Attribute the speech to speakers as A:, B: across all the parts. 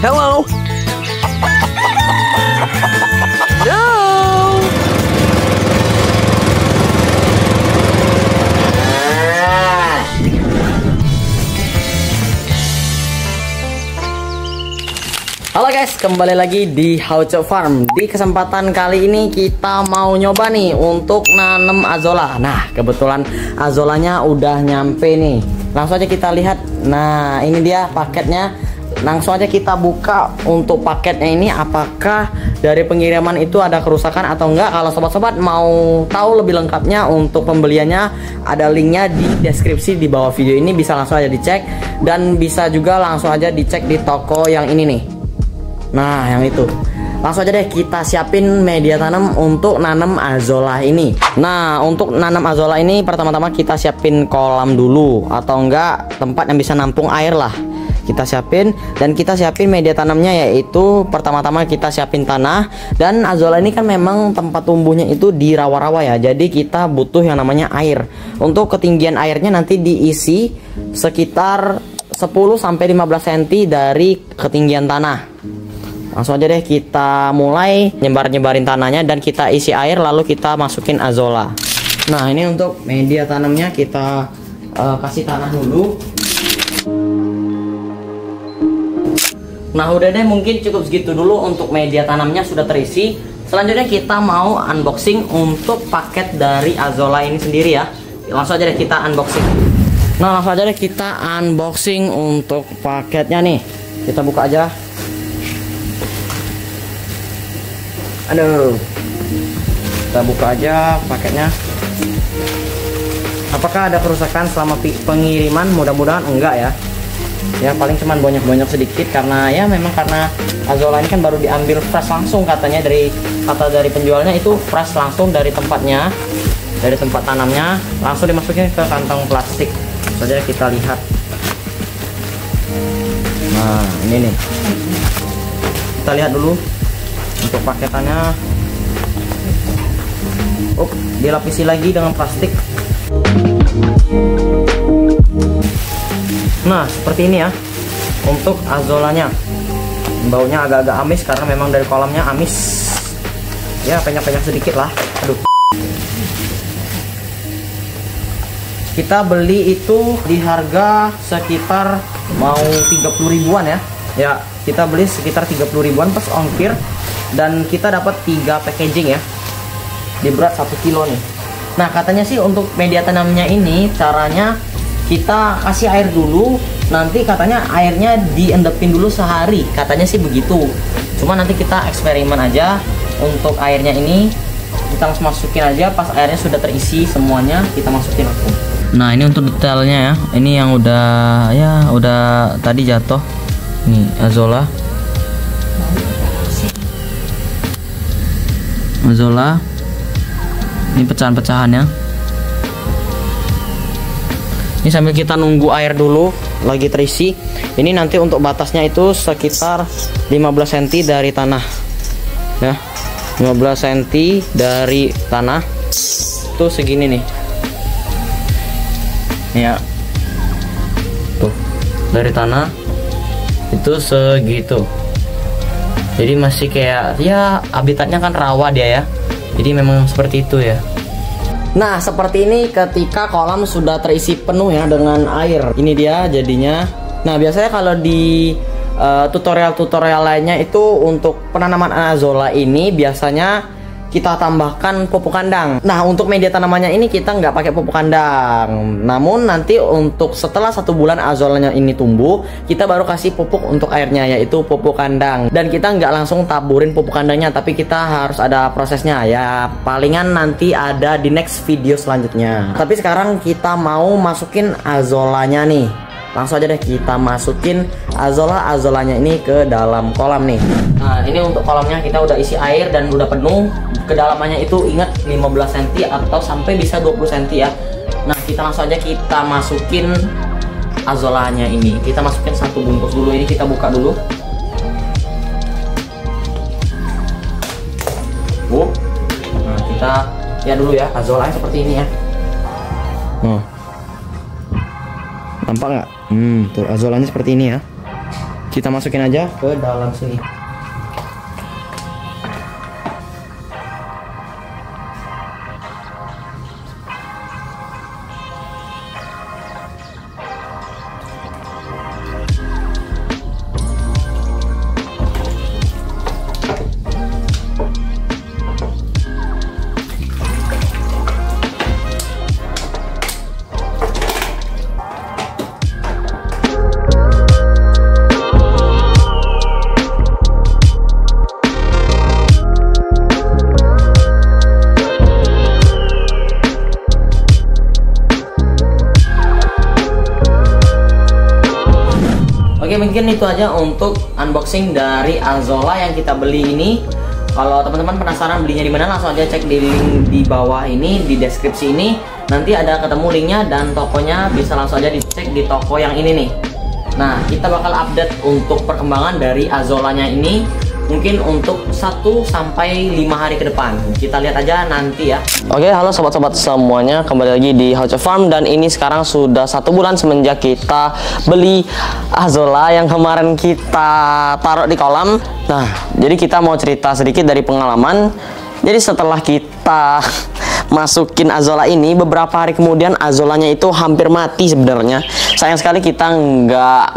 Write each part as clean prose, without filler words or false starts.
A: Hello. No. Halo guys, kembali lagi di How to Farm. Di kesempatan kali ini kita mau nyoba nih untuk nanam azolla. Nah, kebetulan azolanya udah nyampe nih. Langsung aja kita lihat. Nah, ini dia paketnya. Langsung aja kita buka untuk paketnya ini, apakah dari pengiriman itu ada kerusakan atau enggak. Kalau sobat-sobat mau tahu lebih lengkapnya untuk pembeliannya, ada linknya di deskripsi di bawah video ini, bisa langsung aja dicek. Dan bisa juga langsung aja dicek di toko yang ini nih. Nah, yang itu. Langsung aja deh kita siapin media tanam untuk nanam azolla ini. Nah, untuk nanam azolla ini pertama-tama kita siapin kolam dulu, atau enggak tempat yang bisa nampung air lah. Kita siapin, dan kita siapin media tanamnya, yaitu pertama-tama kita siapin tanah. Dan azolla ini kan memang tempat tumbuhnya itu di rawa-rawa ya. Jadi kita butuh yang namanya air. Untuk ketinggian airnya nanti diisi sekitar 10-15 cm dari ketinggian tanah. Langsung aja deh kita mulai nyebarin tanahnya dan kita isi air, lalu kita masukin azolla. Nah, ini untuk media tanamnya kita kasih tanah dulu. Nah, udah deh, mungkin cukup segitu dulu untuk media tanamnya sudah terisi. Selanjutnya kita mau unboxing untuk paket dari azolla ini sendiri ya. Langsung aja deh kita unboxing. Nah, langsung aja deh kita unboxing untuk paketnya nih. Kita buka aja. Aduh, kita buka aja paketnya. Apakah ada kerusakan selama pengiriman? Mudah-mudahan enggak ya. Ya paling cuman banyak sedikit, karena ya memang karena azolla ini kan baru diambil fresh langsung, katanya dari penjualnya itu fresh langsung dari tempatnya, dari tempat tanamnya, langsung dimasukin ke kantong plastik. Saja kita lihat. Nah, ini nih. Kita lihat dulu. Untuk paketannya, dilapisi lagi dengan plastik. Nah, seperti ini ya untuk azollanya. Baunya agak-agak amis karena memang dari kolamnya amis. Ya, penyok-penyok sedikit lah. Aduh. Kita beli itu di harga sekitar mau 30 ribuan ya. Ya, kita beli sekitar 30 ribuan plus ongkir. Dan kita dapat 3 packaging ya, di berat 1 kilo nih. Nah, katanya sih untuk media tanamnya ini caranya kita kasih air dulu, nanti katanya airnya diendepin dulu sehari, katanya sih begitu. Cuma nanti kita eksperimen aja. Untuk airnya ini kita langsung masukin aja, pas airnya sudah terisi semuanya kita masukin langsung. Nah, ini untuk detailnya ya, ini yang udah tadi jatuh nih azolla ini pecahan-pecahannya. Ini sambil kita nunggu air dulu lagi terisi. Ini nanti untuk batasnya itu sekitar 15 cm dari tanah ya, 15 cm dari tanah tuh segini nih ya, tuh dari tanah itu segitu. Jadi masih kayak ya habitatnya kan rawa dia ya. Jadi memang seperti itu ya. Nah, seperti ini ketika kolam sudah terisi penuh ya dengan air. Ini dia jadinya. Nah, biasanya kalau di tutorial-tutorial lainnya itu untuk penanaman azolla ini biasanya kita tambahkan pupuk kandang. Nah, untuk media tanamannya ini kita nggak pakai pupuk kandang. Namun nanti untuk setelah 1 bulan azollanya ini tumbuh, kita baru kasih pupuk untuk airnya, yaitu pupuk kandang. Dan kita nggak langsung taburin pupuk kandangnya, tapi kita harus ada prosesnya ya. Palingan nanti ada di next video selanjutnya. Tapi sekarang kita mau masukin azollanya nih. Langsung aja deh kita masukin azollanya ini ke dalam kolam nih. Nah, ini untuk kolamnya kita udah isi air dan udah penuh. Kedalamannya itu ingat 15 cm atau sampai bisa 20 cm ya. Nah, kita langsung aja kita masukin azollanya ini. Kita masukin 1 bungkus dulu. Ini kita buka dulu. Nah, kita lihat dulu ya azollanya seperti ini ya. Nampak nggak? Tuh azollanya seperti ini ya. Kita masukin aja ke dalam sini. Oke, mungkin itu aja untuk unboxing dari Azolla yang kita beli ini. Kalau teman-teman penasaran belinya di mana, langsung aja cek di link di bawah ini, di deskripsi ini. Nanti ada ketemu linknya, dan tokonya bisa langsung aja dicek di toko yang ini nih. Nah, kita bakal update untuk perkembangan dari Azollanya ini. Mungkin untuk 1 sampai 5 hari ke depan. Kita lihat aja nanti ya. Oke, halo sobat-sobat semuanya, kembali lagi di Hauco Farm. Dan ini sekarang sudah 1 bulan semenjak kita beli Azolla yang kemarin kita taruh di kolam. Nah, jadi kita mau cerita sedikit dari pengalaman. Jadi setelah kita masukin Azolla ini, beberapa hari kemudian Azollanya itu hampir mati sebenarnya. Sayang sekali kita nggak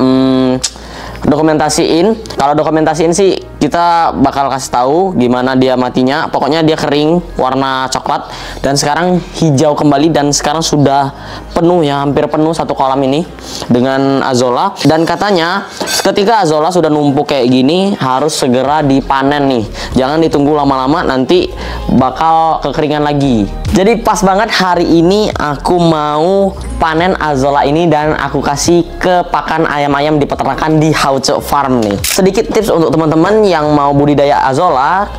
A: dokumentasiin. Kalau dokumentasiin sih kita bakal kasih tahu gimana dia matinya. Pokoknya dia kering warna coklat dan sekarang hijau kembali, dan sekarang sudah penuh ya, hampir penuh 1 kolam ini dengan Azolla. Dan katanya ketika Azolla sudah numpuk kayak gini harus segera dipanen nih. Jangan ditunggu lama-lama, nanti bakal kekeringan lagi. Jadi pas banget hari ini aku mau panen Azolla ini dan aku kasih ke pakan ayam-ayam di peternakan di Hauco Farm nih. Sedikit tips untuk teman-teman yang mau budidaya Azolla,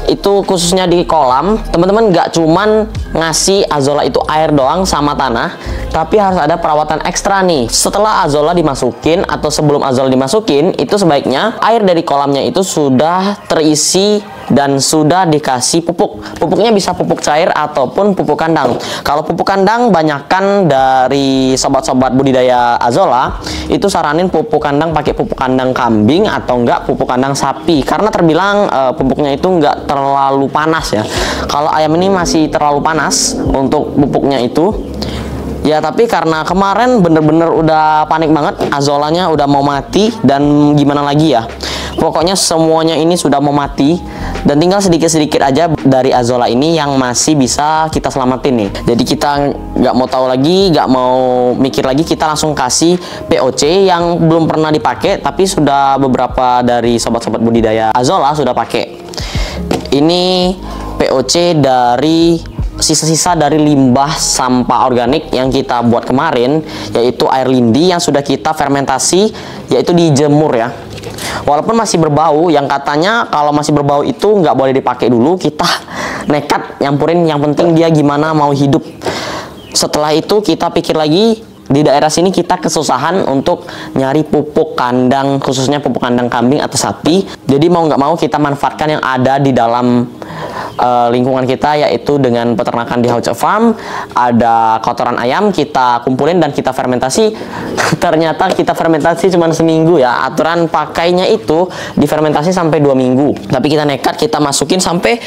A: itu khususnya di kolam, teman-teman nggak cuman ngasih Azolla itu air doang sama tanah, tapi harus ada perawatan ekstra nih. Setelah Azolla dimasukin atau sebelum Azolla dimasukin, itu sebaiknya air dari kolamnya itu sudah terisi dan sudah dikasih pupuk. Pupuknya bisa pupuk cair ataupun pupuk kandang. Kalau pupuk kandang, banyakkan dari sobat-sobat budidaya Azolla itu saranin pupuk kandang pakai pupuk kandang kambing atau enggak pupuk kandang sapi, karena terbilang pupuknya itu enggak terlalu panas ya. Kalau ayam ini masih terlalu panas untuk pupuknya itu ya, tapi karena kemarin bener-bener udah panik banget, Azollanya udah mau mati, dan gimana lagi ya, pokoknya semuanya ini sudah mau mati, dan tinggal sedikit-sedikit aja dari Azolla ini yang masih bisa kita selamatin nih. Jadi kita nggak mau tahu lagi, nggak mau mikir lagi, kita langsung kasih POC yang belum pernah dipakai, tapi sudah beberapa dari sobat-sobat budidaya Azolla sudah pakai. Ini POC dari sisa-sisa dari limbah sampah organik yang kita buat kemarin, yaitu air lindi yang sudah kita fermentasi, yaitu dijemur ya. Walaupun masih berbau, yang katanya kalau masih berbau itu nggak boleh dipakai dulu, kita nekat nyampurin, yang penting dia gimana mau hidup. Setelah itu kita pikir lagi, di daerah sini kita kesusahan untuk nyari pupuk kandang, khususnya pupuk kandang kambing atau sapi. Jadi mau nggak mau kita manfaatkan yang ada di dalam lingkungan kita, yaitu dengan peternakan di Hauco Farm. Ada kotoran ayam kita kumpulin dan kita fermentasi. Ternyata kita fermentasi cuma seminggu ya. Aturan pakainya itu difermentasi sampai 2 minggu. Tapi kita nekat, kita masukin sampai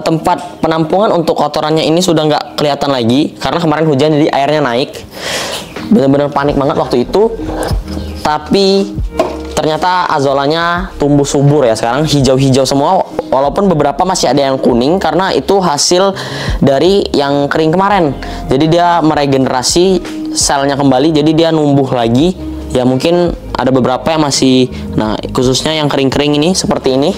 A: tempat penampungan untuk kotorannya ini sudah nggak kelihatan lagi karena kemarin hujan, jadi airnya naik. Bener-bener panik banget waktu itu. Tapi ternyata Azollanya tumbuh subur ya, sekarang hijau-hijau semua. Walaupun beberapa masih ada yang kuning karena itu hasil dari yang kering kemarin. Jadi dia meregenerasi selnya kembali, jadi dia numbuh lagi. Ya mungkin ada beberapa yang masih, nah khususnya yang kering-kering ini seperti ini.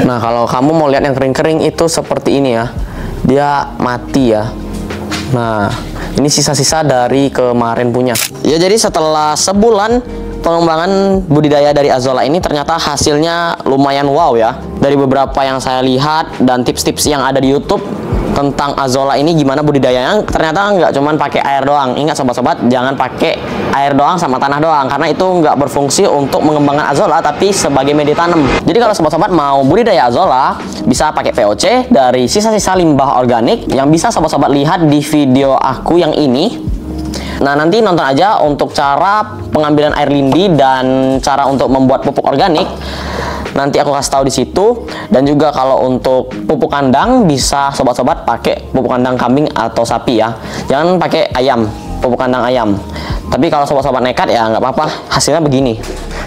A: Nah kalau kamu mau lihat yang kering-kering itu seperti ini ya, dia mati ya. Nah ini sisa-sisa dari kemarin punya. Ya jadi setelah sebulan pengembangan budidaya dari Azolla ini, ternyata hasilnya lumayan wow ya. Dari beberapa yang saya lihat dan tips-tips yang ada di YouTube tentang Azolla ini gimana budidayanya, ternyata nggak cuman pakai air doang. Ingat sobat-sobat, jangan pakai air doang sama tanah doang, karena itu nggak berfungsi untuk mengembangkan Azolla, tapi sebagai media tanam. Jadi kalau sobat-sobat mau budidaya Azolla, bisa pakai VOC dari sisa-sisa limbah organik yang bisa sobat-sobat lihat di video aku yang ini. Nah, nanti nonton aja untuk cara pengambilan air lindi dan cara untuk membuat pupuk organik. Nanti aku kasih tahu di situ. Dan juga kalau untuk pupuk kandang bisa sobat-sobat pakai pupuk kandang kambing atau sapi ya. Jangan pakai ayam, pupuk kandang ayam. Tapi kalau sobat-sobat nekat ya nggak apa-apa, hasilnya begini.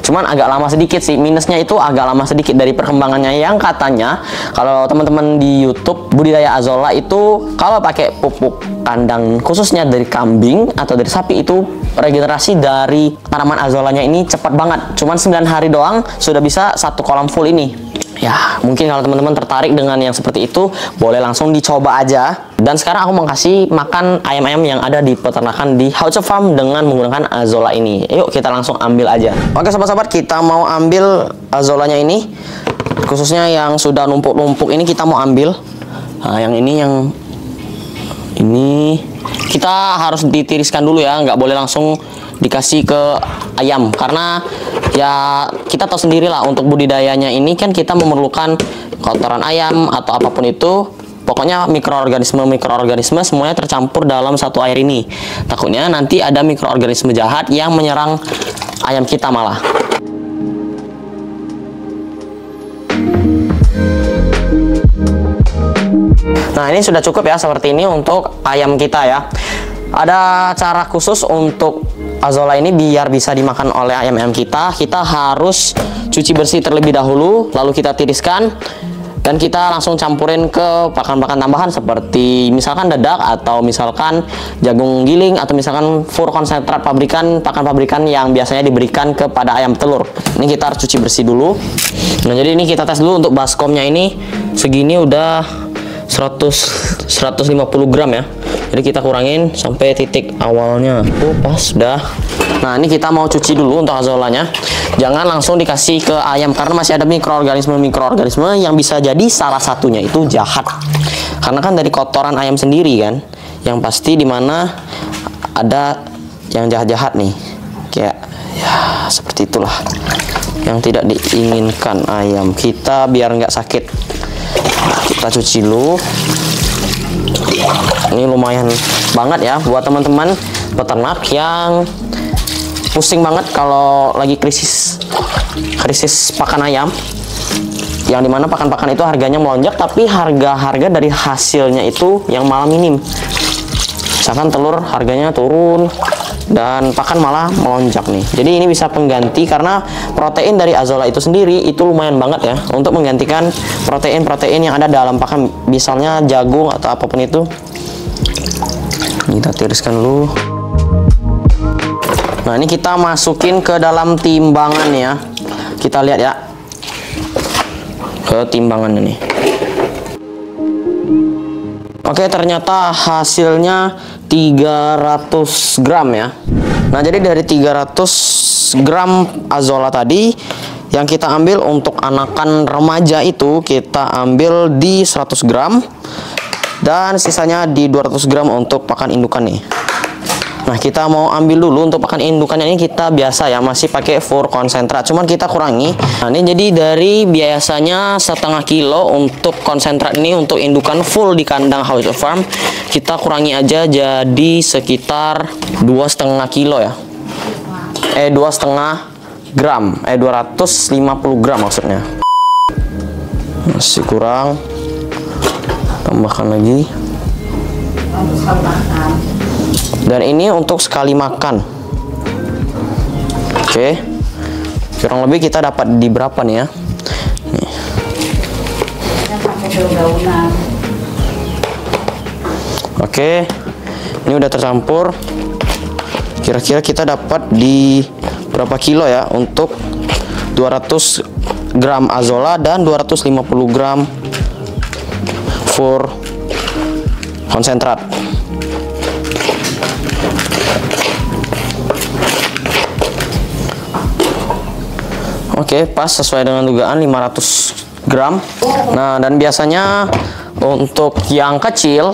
A: Cuman agak lama sedikit sih, minusnya itu agak lama sedikit dari perkembangannya. Yang katanya kalau teman-teman di YouTube budidaya azolla itu kalau pakai pupuk kandang khususnya dari kambing atau dari sapi itu regenerasi dari tanaman azollanya ini cepat banget. Cuman 9 hari doang sudah bisa satu kolam full ini. Ya, mungkin kalau teman-teman tertarik dengan yang seperti itu, boleh langsung dicoba aja. Dan sekarang aku mau kasih makan ayam-ayam yang ada di peternakan di Hauce Farm dengan menggunakan azolla ini. Yuk kita langsung ambil aja. Oke sobat-sobat, kita mau ambil azollanya ini. Khususnya yang sudah numpuk-numpuk ini kita mau ambil. Nah, yang ini kita harus ditiriskan dulu ya, nggak boleh langsung dikasih ke ayam, karena ya kita tahu sendiri lah untuk budidayanya ini kan kita memerlukan kotoran ayam atau apapun itu, pokoknya mikroorganisme semuanya tercampur dalam satu air ini. Takutnya nanti ada mikroorganisme jahat yang menyerang ayam kita malah. Nah, ini sudah cukup ya seperti ini untuk ayam kita ya. Ada cara khusus untuk azolla ini biar bisa dimakan oleh ayam-ayam kita. Kita harus cuci bersih terlebih dahulu, lalu kita tiriskan dan kita langsung campurin ke pakan-pakan tambahan seperti misalkan dedak atau misalkan jagung giling atau misalkan fur konsentrat pabrikan, pakan pabrikan yang biasanya diberikan kepada ayam telur. Ini kita harus cuci bersih dulu. Nah, jadi ini kita tes dulu untuk baskomnya ini segini udah 150 gram ya. Jadi kita kurangin sampai titik awalnya. Pas dah. Nah, ini kita mau cuci dulu untuk azollanya. Jangan langsung dikasih ke ayam karena masih ada mikroorganisme yang bisa jadi salah satunya itu jahat. Karena kan dari kotoran ayam sendiri kan, yang pasti dimana ada yang jahat-jahat nih. Kayak ya seperti itulah yang tidak diinginkan ayam kita biar nggak sakit. Kita cuci dulu. Ini lumayan banget ya buat teman-teman peternak yang pusing banget kalau lagi krisis pakan ayam, yang dimana pakan-pakan itu harganya melonjak tapi harga dari hasilnya itu yang malah minim. Misalkan telur harganya turun dan pakan malah melonjak nih. Jadi ini bisa pengganti karena protein dari azolla itu sendiri itu lumayan banget ya untuk menggantikan protein-protein yang ada dalam pakan, misalnya jagung atau apapun itu. Kita tiriskan dulu. Nah, ini kita masukin ke dalam timbangan ya. Kita lihat ya ke timbangan ini. Oke, ternyata hasilnya 300 gram ya. Nah, jadi dari 300 gram azolla tadi yang kita ambil untuk anakan remaja itu kita ambil di 100 gram dan sisanya di 200 gram untuk pakan indukan nih. Nah, kita mau ambil dulu untuk pakan indukannya ini kita biasa ya masih pakai fur konsentrat, cuman kita kurangi. Nah, ini jadi dari biasanya setengah kilo untuk konsentrat ini untuk indukan full di kandang Hauce Farm, kita kurangi aja jadi sekitar 2,5 kilo ya. 2,5 gram, 250 gram maksudnya. Masih kurang, tambahkan lagi. Dan ini untuk sekali makan. Oke, kurang lebih kita dapat di berapa nih ya? Nih. Oke, ini udah tercampur. Kira-kira kita dapat di berapa kilo ya untuk 200 gram azolla dan 250 gram fur konsentrat. Oke, pas sesuai dengan dugaan 500 gram. Nah, dan biasanya untuk yang kecil,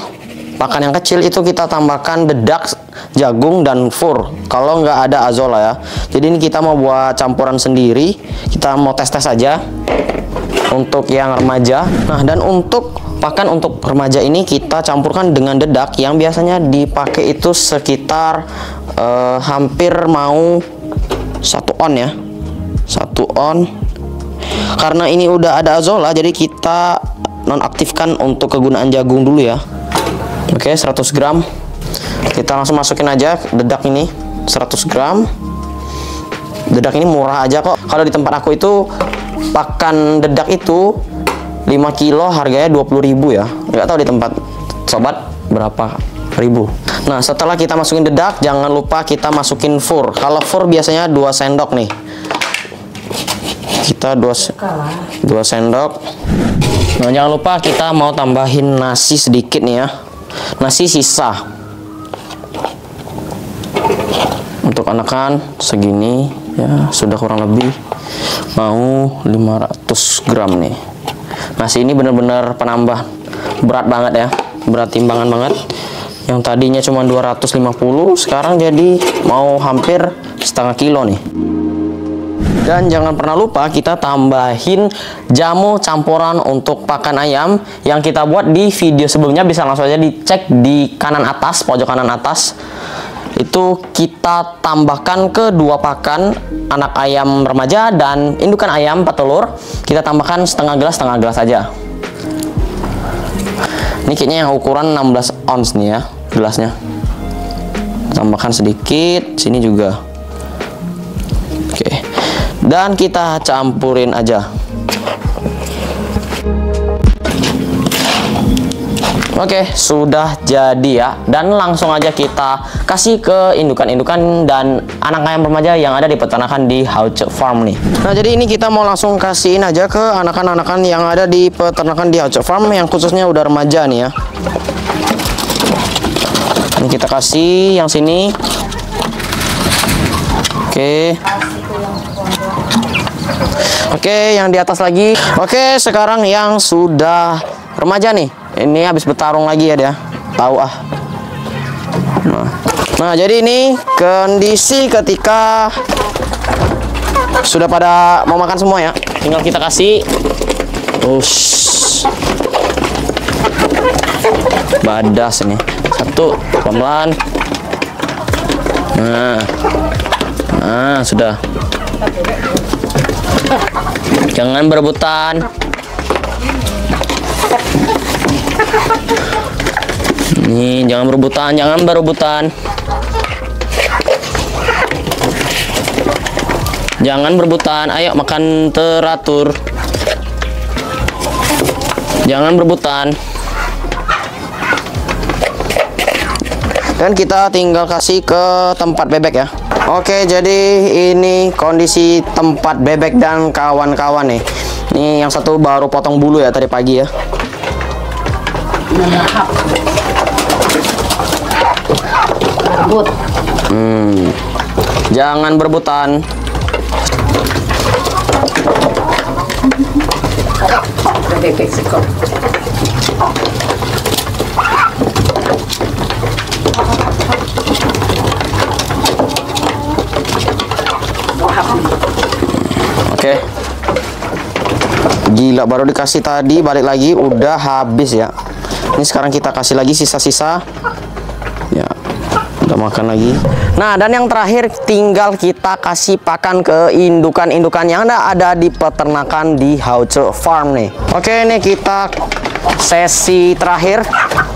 A: pakan yang kecil itu kita tambahkan dedak, jagung, dan fur kalau nggak ada azolla ya. Jadi ini kita mau buat campuran sendiri, kita mau tes-tes aja untuk yang remaja. Nah, dan untuk pakan untuk remaja ini kita campurkan dengan dedak yang biasanya dipakai itu sekitar hampir mau 1 on ya, 1 on. Karena ini udah ada azola, jadi kita nonaktifkan untuk kegunaan jagung dulu ya. Oke, 100 gram. Kita langsung masukin aja dedak ini 100 gram. Dedak ini murah aja kok. Kalau di tempat aku itu pakan dedak itu 5 kilo harganya 20.000 ya. Nggak tahu di tempat sobat berapa ribu. Nah, setelah kita masukin dedak, jangan lupa kita masukin fur. Kalau fur biasanya 2 sendok nih. Kita 2 sendok. Nah, jangan lupa kita mau tambahin nasi sedikit nih ya. Nasi sisa. Untuk anakan segini ya, sudah kurang lebih mau 500 gram nih. Nasi ini benar-benar penambah berat banget ya, berat timbangan banget. Yang tadinya cuma 250, sekarang jadi mau hampir setengah kilo nih. Dan jangan pernah lupa kita tambahin jamu campuran untuk pakan ayam yang kita buat di video sebelumnya, bisa langsung aja dicek di kanan atas, pojok kanan atas. Itu kita tambahkan ke 2 pakan anak ayam remaja dan indukan ayam petelur. Kita tambahkan setengah gelas aja. Ini kayaknya yang ukuran 16 ons nih ya gelasnya. Tambahkan sedikit, sini juga. Oke. Dan kita campurin aja. Oke, sudah jadi ya. Dan langsung aja kita kasih ke indukan-indukan dan anak ayam remaja yang ada di peternakan di Hauce Farm nih. Nah, jadi ini kita mau langsung kasihin aja ke anakan-anakan yang ada di peternakan di Hauce Farm yang khususnya udah remaja nih ya. Ini kita kasih yang sini. Oke. Oke, yang di atas lagi. Oke, sekarang yang sudah remaja nih. Ini habis bertarung lagi ya dia. Tahu ah. Nah, jadi ini kondisi ketika sudah pada mau makan semua ya. Tinggal kita kasih. Badas ini. 1, pelan-pelan. Nah, sudah. Jangan berebutan. Nih, jangan berebutan, jangan berebutan. Jangan berebutan, ayo makan teratur. Jangan berebutan. Dan kita tinggal kasih ke tempat bebek ya. Oke, jadi ini kondisi tempat bebek dan kawan-kawan nih. Ini yang satu baru potong bulu ya tadi pagi ya. Jangan berebutan. Oke. Gila, baru dikasih tadi balik lagi udah habis ya. Ini sekarang kita kasih lagi sisa-sisa. Ya, udah makan lagi. Nah, dan yang terakhir tinggal kita kasih pakan ke indukan-indukan yang ada di peternakan di Hauce Farm nih. Oke, ini kita sesi terakhir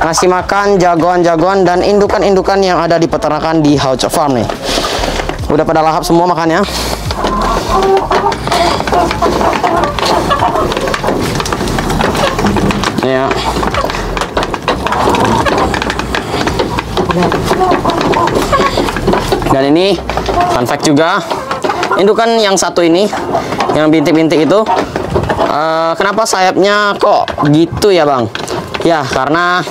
A: ngasih makan jagoan-jagoan dan indukan-indukan yang ada di peternakan di Hauce Farm nih. Udah pada lahap semua makannya. Ya. Dan ini fun fact juga, indukan yang satu ini yang bintik-bintik itu kenapa sayapnya kok gitu ya bang? Ya karena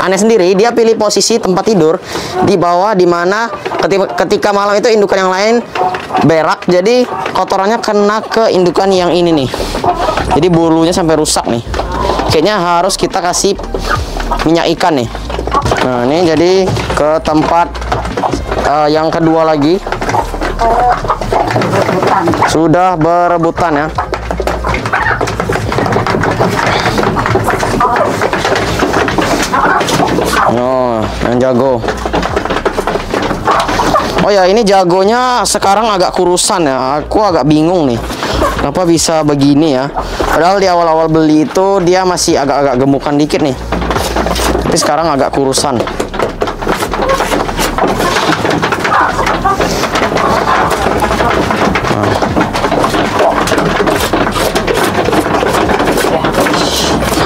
A: aneh sendiri, dia pilih posisi tempat tidur di bawah, dimana ketika malam itu indukan yang lain berak, jadi kotorannya kena ke indukan yang ini nih, jadi bulunya sampai rusak nih. Kayaknya harus kita kasih minyak ikan nih. Nah, ini jadi ke tempat yang kedua lagi. Sudah berebutan ya. Oh, yang jago. Oh ya, ini jagonya sekarang agak kurusan ya. Aku agak bingung nih. Kenapa bisa begini ya? Padahal di awal-awal beli itu dia masih agak-agak gemukan dikit nih. Tapi sekarang agak kurusan.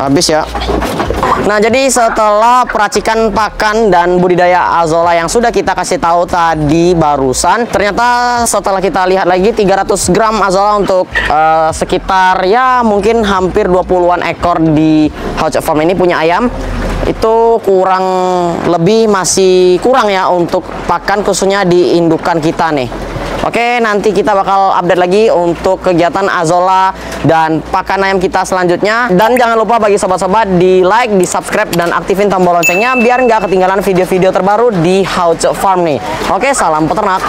A: Habis ya. Nah, jadi setelah peracikan pakan dan budidaya azolla yang sudah kita kasih tahu tadi barusan, ternyata setelah kita lihat lagi 300 gram azolla untuk sekitar ya mungkin hampir 20-an ekor di Hauco Farm ini punya ayam, itu kurang lebih masih kurang ya untuk pakan khususnya di indukan kita nih. Oke, nanti kita bakal update lagi untuk kegiatan azolla dan pakan ayam kita selanjutnya. Dan jangan lupa bagi sobat-sobat di like, di subscribe, dan aktifin tombol loncengnya biar nggak ketinggalan video-video terbaru di Hauco Farm nih. Oke, salam peternak.